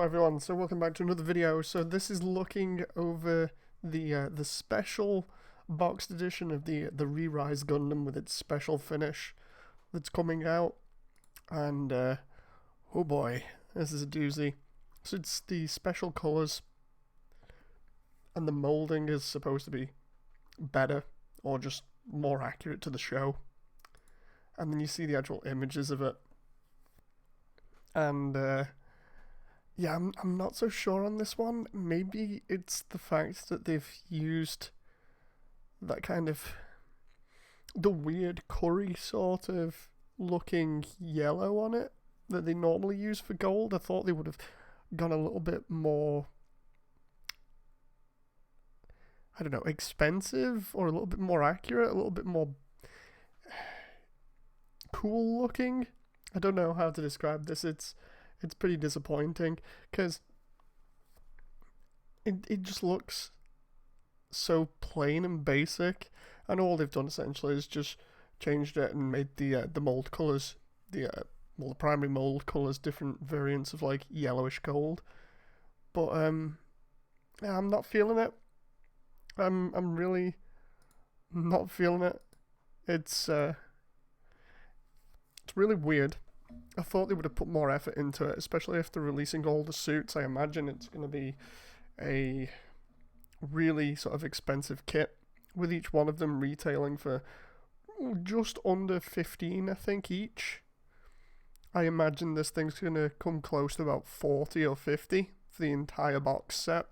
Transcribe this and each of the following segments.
Hello everyone, so welcome back to another video. So this is looking over the special boxed edition of the Re-Rise Gundam with its special finish that's coming out. And oh boy, this is a doozy. So it's the special colours, and the moulding is supposed to be better or just more accurate to the show. And then you see the actual images of it. And yeah, I'm not so sure on this one. Maybe it's the fact that they've used that kind of the weird curry sort of looking yellow on it that they normally use for gold. I thought they would have gone a little bit more, I don't know, expensive or a little bit more accurate, a little bit more cool looking. I don't know how to describe this. It's pretty disappointing because it just looks so plain and basic, and all they've done essentially is just changed it and made the mold colors, the primary mold colors, different variants of like yellowish gold. But yeah, I'm not feeling it. I'm really not feeling it. It's really weird. I thought they would have put more effort into it, especially after releasing all the suits. I imagine it's going to be a really sort of expensive kit, with each one of them retailing for just under 15, I think, each. I imagine this thing's going to come close to about 40 or 50 for the entire box set.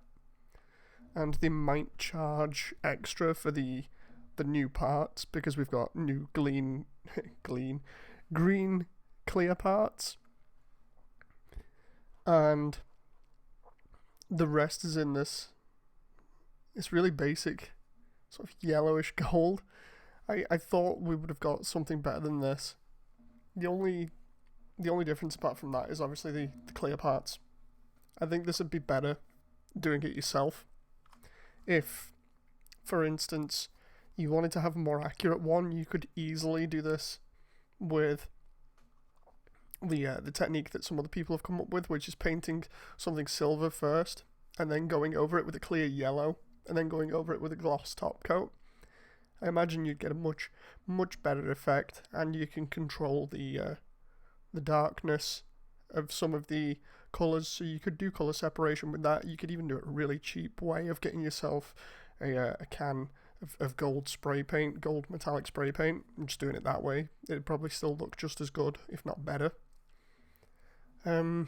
And they might charge extra for the new parts, because we've got new green clear parts, and the rest is in this really basic sort of yellowish gold. I thought we would have got something better than this. The only difference apart from that is obviously the clear parts. I think this would be better doing it yourself. If, for instance, you wanted to have a more accurate one, you could easily do this with the technique that some other people have come up with, which is painting something silver first, and then going over it with a clear yellow, and then going over it with a gloss top coat. I imagine you'd get a much better effect, and you can control the darkness of some of the colours, so you could do colour separation with that. You could even do it a really cheap way of getting yourself a can of gold spray paint, gold metallic spray paint, and just doing it that way. It'd probably still look just as good, if not better. I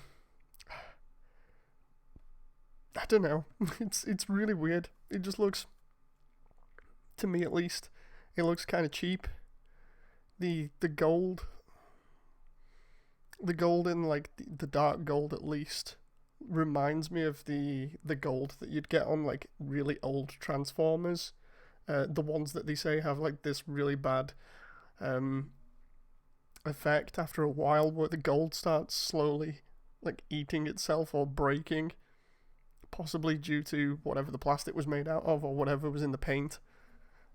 don't know. It's really weird. It just looks, to me at least, it looks kind of cheap. The gold in like the dark gold at least reminds me of the gold that you'd get on like really old Transformers. The ones that they say have like this really bad effect after a while, where the gold starts slowly like eating itself or breaking, possibly due to whatever the plastic was made out of or whatever was in the paint.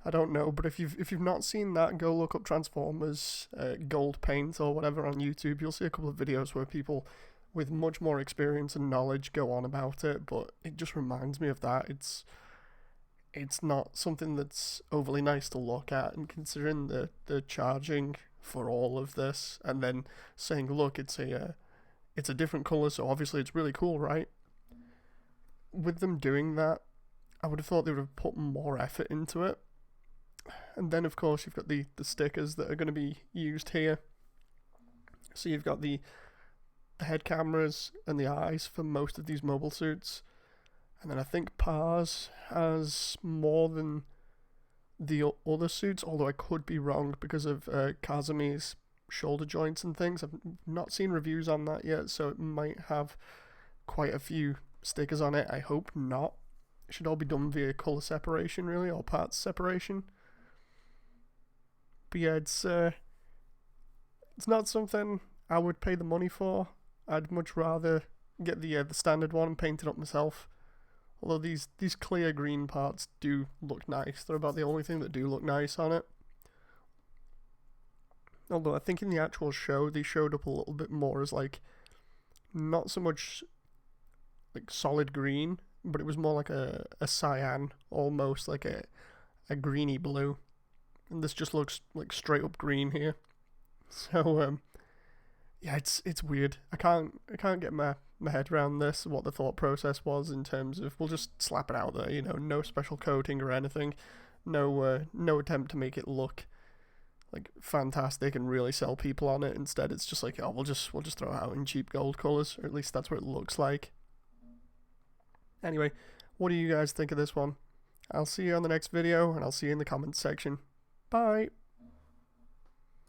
I don't know, but if you've not seen that, go look up Transformers gold paint or whatever on YouTube. You'll see a couple of videos where people with much more experience and knowledge go on about it, but it just reminds me of that. It's not something that's overly nice to look at, and considering the charging for all of this, and then saying, look, it's a different colour, so obviously it's really cool, right? With them doing that, I would have thought they would have put more effort into it. And then of course you've got the stickers that are going to be used here. So you've got the head cameras and the eyes for most of these mobile suits. And then I think Pars has more than the other suits, although I could be wrong because of Kazumi's shoulder joints and things. I've not seen reviews on that yet, so it might have quite a few stickers on it. I hope not. It should all be done via colour separation, really, or parts separation. But yeah, it's not something I would pay the money for. I'd much rather get the standard one and paint it up myself. Although these clear green parts do look nice. They're about the only thing that do look nice on it. Although I think in the actual show, they showed up a little bit more as like, not so much like solid green, but it was more like a cyan, almost like a greeny blue. And this just looks like straight up green here. So yeah, it's weird. I can't get my head around this. What the thought process was in terms of we'll just slap it out there. You know, no special coating or anything. No attempt to make it look like fantastic and really sell people on it. Instead, it's just like, oh, we'll just throw it out in cheap gold colors, or at least that's what it looks like. Anyway, what do you guys think of this one? I'll see you on the next video, and I'll see you in the comments section. Bye!